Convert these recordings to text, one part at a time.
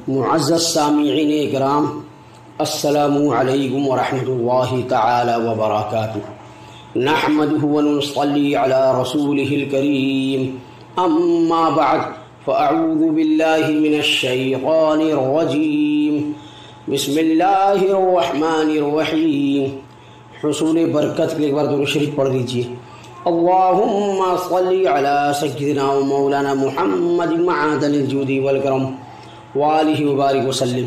معزز سامعین اکرام، السلام علیکم ورحمۃ اللہ تعالی وبرکاتہ۔ نحمده ونصلی علی رسولہ الکریم، اما بعد فاعوذ باللہ من الشیطان الرجیم، بسم اللہ الرحمن الرحیم۔ حصول برکت کے لیے ایک بار درود شریف پڑھ لیجیے۔ اللہم صلی علی سیدنا و مولانا محمد معدن الجود والکرم وآلہ وبارک وسلم۔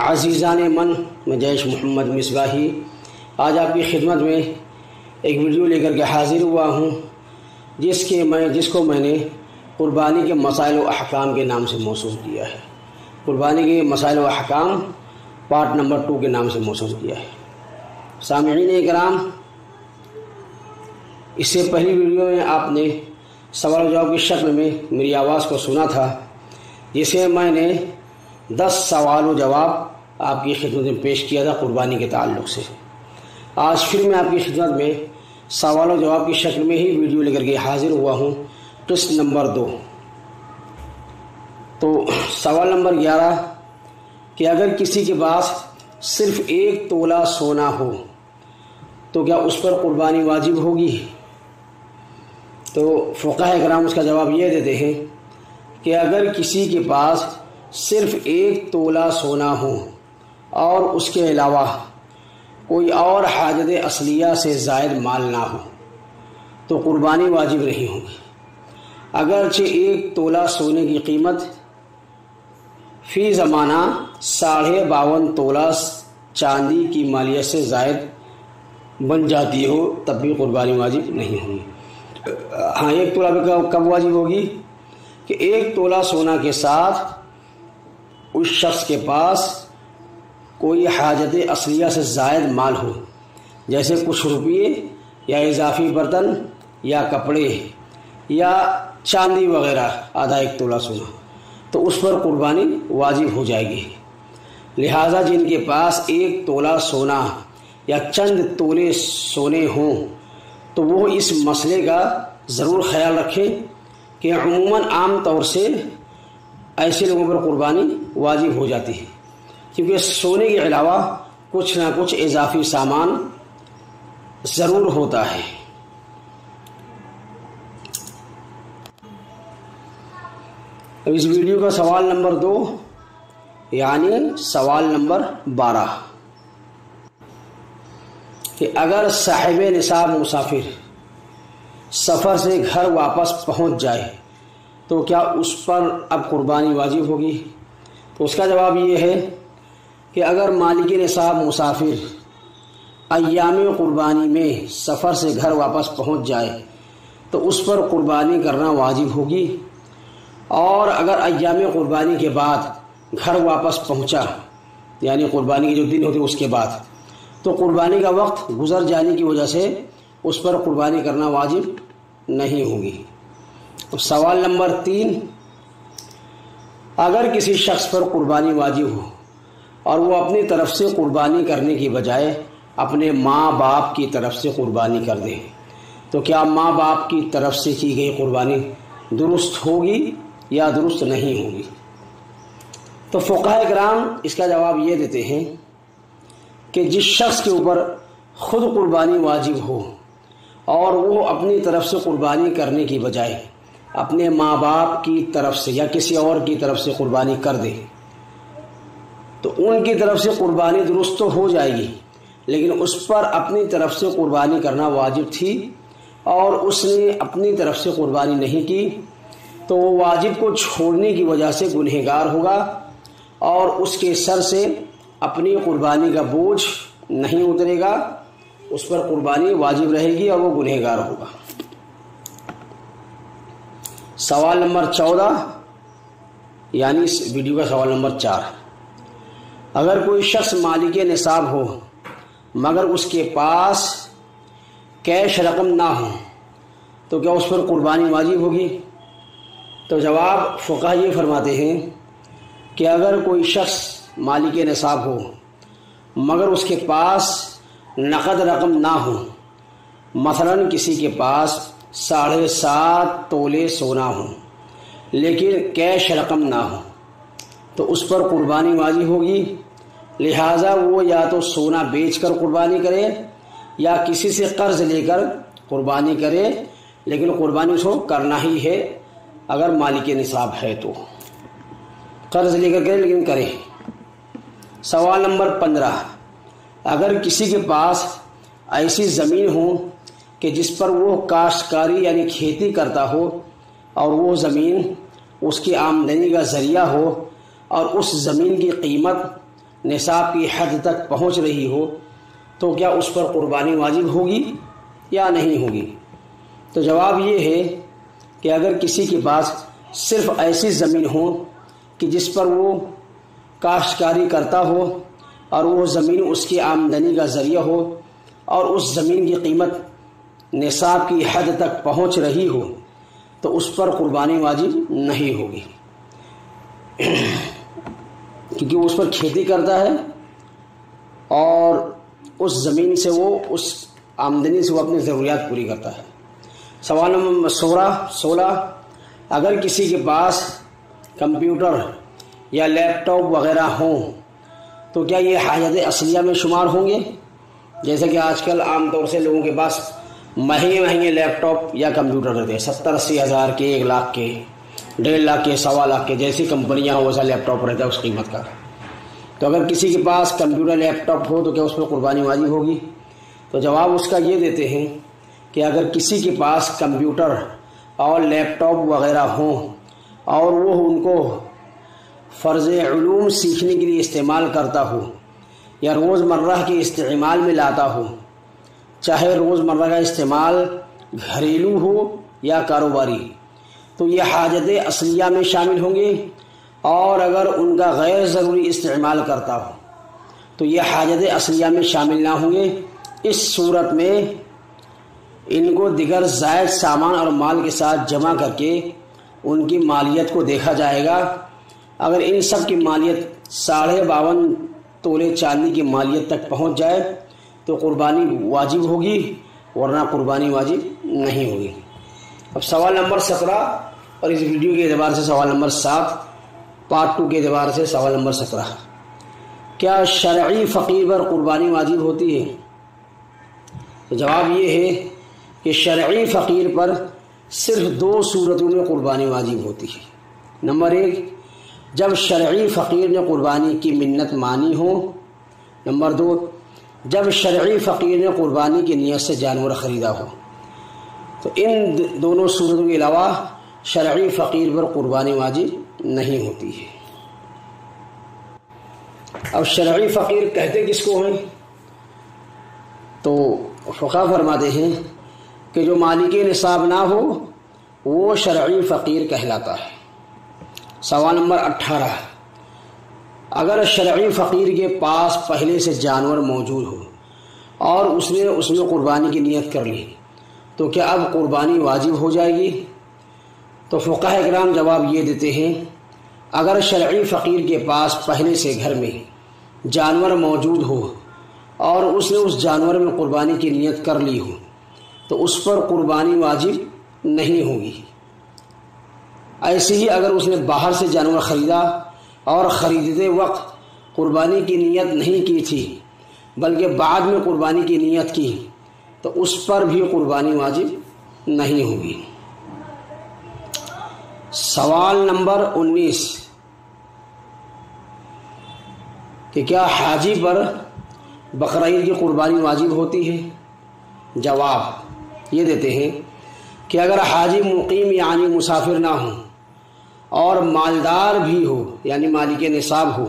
عزیزان من، میں جیش محمد مصباحی آج آپ کی خدمت میں ایک ویڈیو لے کر کے حاضر ہوا ہوں، جس کو میں نے قربانی کے مسائل و احکام کے نام سے موسوم کیا ہے۔ قربانی کے مسائل و احکام پارٹ نمبر 2 کے نام سے موسوم کیا ہے۔ سامعین اکرام، اس سے پہلی ویڈیو میں آپ نے سوال و جواب کی شکل میں میری آواز کو سنا تھا، جسے میں نے 10 سوال و جواب آپ کی خدمت میں پیش کیا تھا قربانی کے تعلق سے۔ آج پھر میں آپ کی خدمت میں سوال و جواب کی شکل میں ہی ویڈیو لے کر کے حاضر ہوا ہوں، قسط نمبر 2۔ تو سوال نمبر 11 کہ اگر کسی کے پاس صرف 1 تولہ سونا ہو تو کیا اس پر قربانی واجب ہوگی؟ تو فقہاء کرام اس کا جواب یہ دیتے ہیں کہ اگر کسی کے پاس صرف 1 تولہ سونا ہو اور اس کے علاوہ کوئی اور حاجت اصلیہ سے زائد مال نہ ہو تو قربانی واجب نہیں ہوگی، اگرچہ 1 تولہ سونے کی قیمت فی زمانہ 52.5 تولہ چاندی کی مالیت سے زائد بن جاتی ہو تب بھی قربانی واجب نہیں ہوگی۔ ہاں، 1 تولہ بھی کب واجب ہوگی کہ 1 تولہ سونا کے ساتھ اس شخص کے پاس کوئی حاجت اصلیہ سے زائد مال ہو، جیسے کچھ روپیے یا اضافی برتن یا کپڑے یا چاندی وغیرہ، آدھا 1 تولہ سونا، تو اس پر قربانی واجب ہو جائے گی۔ لہٰذا جن کے پاس 1 تولہ سونا یا چند تولے سونے ہوں تو وہ اس مسئلے کا ضرور خیال رکھیں کہ عموماً عام طور سے ایسے لوگوں پر قربانی واجب ہو جاتی ہے، کیونکہ سونے کے علاوہ کچھ نہ کچھ اضافی سامان ضرور ہوتا ہے۔ اب اس ویڈیو کا سوال نمبر 2 یعنی سوال نمبر 12 کہ اگر صاحب نصاب مسافر سفر سے گھر واپس پہنچ جائے تو کیا اس پر اب قربانی واجب ہوگی؟ تو اس کا جواب یہ ہے کہ اگر مالک نصاب مسافر ایام قربانی میں سفر سے گھر واپس پہنچ جائے تو اس پر قربانی کرنا واجب ہوگی، اور اگر ایام قربانی کے بعد گھر واپس پہنچا یعنی قربانی کے جو دن ہوتے اس کے بعد تو قربانی کا وقت گزر جانے کی وجہ سے اس پر قربانی کرنا واجب نہیں ہوگی۔ اب سوال نمبر 3، اگر کسی شخص پر قربانی واجب ہو اور وہ اپنی طرف سے قربانی کرنے کی بجائے اپنے ماں باپ کی طرف سے قربانی کر دے تو کیا ماں باپ کی طرف سے کی گئی قربانی درست ہوگی یا درست نہیں ہوگی؟ تو فقہاء کرام اس کا جواب یہ دیتے ہیں کہ جس شخص کے اوپر خود قربانی واجب ہو اور وہ اپنی طرف سے قربانی کرنے کی بجائے اپنے ماں باپ کی طرف سے یا کسی اور کی طرف سے قربانی کر دے تو ان کی طرف سے قربانی درست تو ہو جائے گی، لیکن اس پر اپنی طرف سے قربانی کرنا واجب تھی اور اس نے اپنی طرف سے قربانی نہیں کی تو وہ واجب کو چھوڑنے کی وجہ سے گنہگار ہوگا اور اس کے سر سے اپنی قربانی کا بوجھ نہیں اترے گا، اس پر قربانی واجب رہے گی اور وہ گنہگار ہوگا۔ سوال نمبر 14 یعنی اس ویڈیو کا سوال نمبر 4، اگر کوئی شخص مالک نصاب ہو مگر اس کے پاس کیش رقم نہ ہو تو کیا اس پر قربانی واجب ہوگی؟ تو جواب فقہاء یہ فرماتے ہیں کہ اگر کوئی شخص مالک نصاب ہو مگر اس کے پاس نقد رقم نہ ہو، مثلاً کسی کے پاس 7.5 تولے سونا ہو لیکن کیش رقم نہ ہو تو اس پر قربانی واجب ہوگی، لہٰذا وہ یا تو سونا بیچ کر قربانی کرے یا کسی سے قرض لے کر قربانی کرے، لیکن قربانی اس کو کرنا ہی ہے اگر مالک نصاب ہے تو، قرض لے کر کرے لیکن کرے۔ سوال نمبر 15، اگر کسی کے پاس ایسی زمین ہو کہ جس پر وہ کاشتکاری یعنی کھیتی کرتا ہو اور وہ زمین اس کی آمدنی کا ذریعہ ہو اور اس زمین کی قیمت نصاب کی حد تک پہنچ رہی ہو، تو کیا اس پر قربانی واجب ہوگی یا نہیں ہوگی؟ تو جواب یہ ہے کہ اگر کسی کے پاس صرف ایسی زمین ہو کہ جس پر وہ کاشتکاری کرتا ہو اور وہ زمین اس کی آمدنی کا ذریعہ ہو اور اس زمین کی قیمت نصاب کی حد تک پہنچ رہی ہو، تو اس پر قربانی واجب نہیں ہوگی، کیونکہ وہ اس پر کھیتی کرتا ہے اور اس زمین سے وہ اس آمدنی سے وہ اپنی ضروریات پوری کرتا ہے۔ سوال نمبر 16، اگر کسی کے پاس کمپیوٹر یا لیپ ٹاپ وغیرہ ہوں تو کیا یہ حاجت اصلیہ میں شمار ہوں گے؟ جیسے کہ آج کل عام طور سے لوگوں کے پاس مہنگے مہنگے لیپ ٹاپ یا کمپیوٹر رہتے ہیں، 70-80 ہزار کے، 1 لاکھ کے، 1.5 لاکھ کے، 1.25 لاکھ کے، جیسی کمپنیاں ہوں ویسا لیپ ٹاپ رہتا ہے اس قیمت کا۔ تو اگر کسی کے پاس کمپیوٹر لیپ ٹاپ ہو تو کیا اس پر قربانی واجب ہوگی؟ تو جواب اس کا یہ دیتے ہیں کہ اگر کسی کے پاس کمپیوٹر اور لیپ ٹاپ وغیرہ ہوں اور وہ ان کو فرض علوم سیکھنے کے لیے استعمال کرتا ہو یا روزمرہ کے استعمال میں لاتا ہو، چاہے روزمرہ کا استعمال گھریلو ہو یا کاروباری، تو یہ حاجت اصلیہ میں شامل ہوں گے، اور اگر ان کا غیر ضروری استعمال کرتا ہو تو یہ حاجت اصلیہ میں شامل نہ ہوں گے۔ اس صورت میں ان کو دیگر زائد سامان اور مال کے ساتھ جمع کر کے ان کی مالیت کو دیکھا جائے گا۔ اگر ان سب کی مالیت 52.5 تولے چاندی کی مالیت تک پہنچ جائے تو قربانی واجب ہوگی، ورنہ قربانی واجب نہیں ہوگی۔ اب سوال نمبر 17، اور اس ویڈیو کے اعتبار سے سوال نمبر 7، پارٹ 2 کے اعتبار سے سوال نمبر 17، کیا شرعی فقیر پر قربانی واجب ہوتی ہے؟ تو جواب یہ ہے کہ شرعی فقیر پر صرف 2 صورتوں میں قربانی واجب ہوتی ہے۔ نمبر 1، جب شرعی فقیر نے قربانی کی منت مانی ہو۔ نمبر 2، جب شرعی فقیر نے قربانی کی نیت سے جانور خریدا ہو۔ تو ان دونوں صورتوں کے علاوہ شرعی فقیر پر قربانی واجب نہیں ہوتی ہے۔ اب شرعی فقیر کہتے کس کو ہیں؟ تو فقہ فرماتے ہیں کہ جو مالک نصاب نہ ہو وہ شرعی فقیر کہلاتا ہے۔ سوال نمبر 18، اگر شرعی فقیر کے پاس پہلے سے جانور موجود ہو اور اس نے قربانی کی نیت کر لی تو کیا اب قربانی واجب ہو جائے گی؟ تو فقہ اکرام جواب یہ دیتے ہیں، اگر شرعی فقیر کے پاس پہلے سے گھر میں جانور موجود ہو اور اس نے اس جانور میں قربانی کی نیت کر لی ہو تو اس پر قربانی واجب نہیں ہوگی۔ ایسے ہی اگر اس نے باہر سے جانور خریدا اور خریدتے وقت قربانی کی نیت نہیں کی تھی بلکہ بعد میں قربانی کی نیت کی تو اس پر بھی قربانی واجب نہیں ہوگی۔ سوال نمبر 19، کہ کیا حاجی پر بقرعید کی قربانی واجب ہوتی ہے؟ جواب یہ دیتے ہیں کہ اگر حاجی مقیم یعنی مسافر نہ ہو اور مالدار بھی ہو یعنی مالک نصاب ہو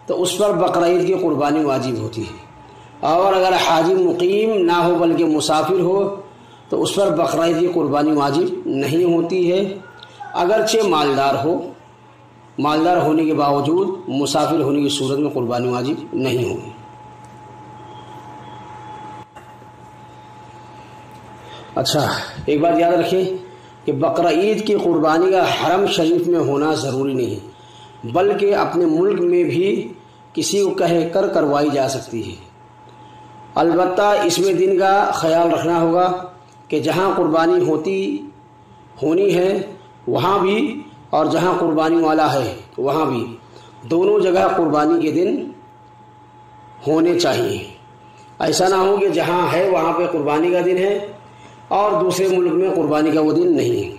تو اس پر بقرعید کی قربانی واجب ہوتی ہے، اور اگر حاجی مقیم نہ ہو بلکہ مسافر ہو تو اس پر بقرعید کی قربانی واجب نہیں ہوتی ہے، اگرچہ مالدار ہو، مالدار ہونے کے باوجود مسافر ہونے کی صورت میں قربانی واجب نہیں ہوگی۔ اچھا، ایک بات یاد رکھیں کہ بقرعید کی قربانی کا حرم شریف میں ہونا ضروری نہیں، بلکہ اپنے ملک میں بھی کسی کو کہہ کر کروائی جا سکتی ہے۔ البتہ اس میں دن کا خیال رکھنا ہوگا کہ جہاں قربانی ہونی ہے وہاں بھی اور جہاں قربانی والا ہے وہاں بھی دونوں جگہ قربانی کے دن ہونے چاہیے۔ ایسا نہ ہو کہ جہاں ہے وہاں پہ قربانی کا دن ہے اور دوسرے ملک میں قربانی کا وہ دن نہیں ہے۔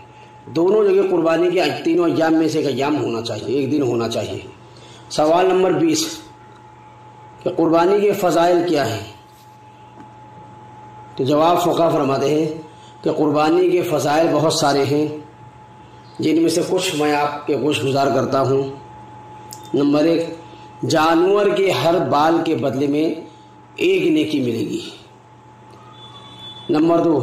دونوں جگہ قربانی کے تینوں ایام میں سے ایک ایام ہونا چاہیے، ایک دن ہونا چاہیے۔ سوال نمبر 20 کہ قربانی کے فضائل کیا ہیں؟ تو جواب فقہ فرماتے ہیں کہ قربانی کے فضائل بہت سارے ہیں، جن میں سے کچھ میں آپ کے گوش گزار کرتا ہوں۔ نمبر 1، جانور کے ہر بال کے بدلے میں ایک نیکی ملے گی۔ نمبر 2،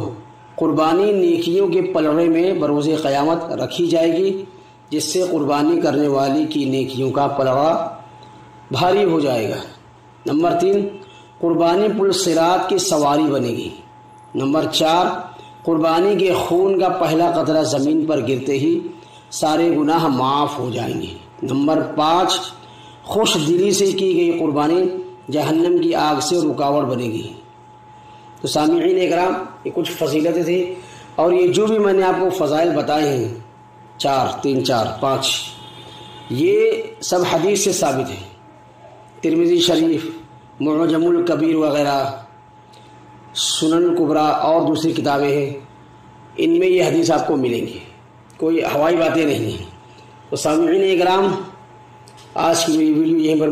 قربانی نیکیوں کے پلڑے میں بروز قیامت رکھی جائے گی، جس سے قربانی کرنے والی کی نیکیوں کا پلڑا بھاری ہو جائے گا۔ نمبر 3، قربانی پل صراط کی سواری بنے گی۔ نمبر 4، قربانی کے خون کا پہلا قطرہ زمین پر گرتے ہی سارے گناہ معاف ہو جائیں گے۔ نمبر 5، خوش دلی سے کی گئی قربانی جہنم کی آگ سے رکاوٹ بنے گی۔ تو سامعین اکرام، یہ کچھ فضیلتیں تھیں، اور یہ جو بھی میں نے آپ کو فضائل بتائے ہیں 5 یہ سب حدیث سے ثابت ہے۔ ترمذی شریف، معجم الکبیر وغیرہ، سنن الکبریٰ اور دوسری کتابیں ہیں، ان میں یہ حدیث آپ کو ملیں گی، کوئی ہوائی باتیں نہیں ہیں۔ تو سامعین اکرام، آج کی میری ویڈیو یہیں پر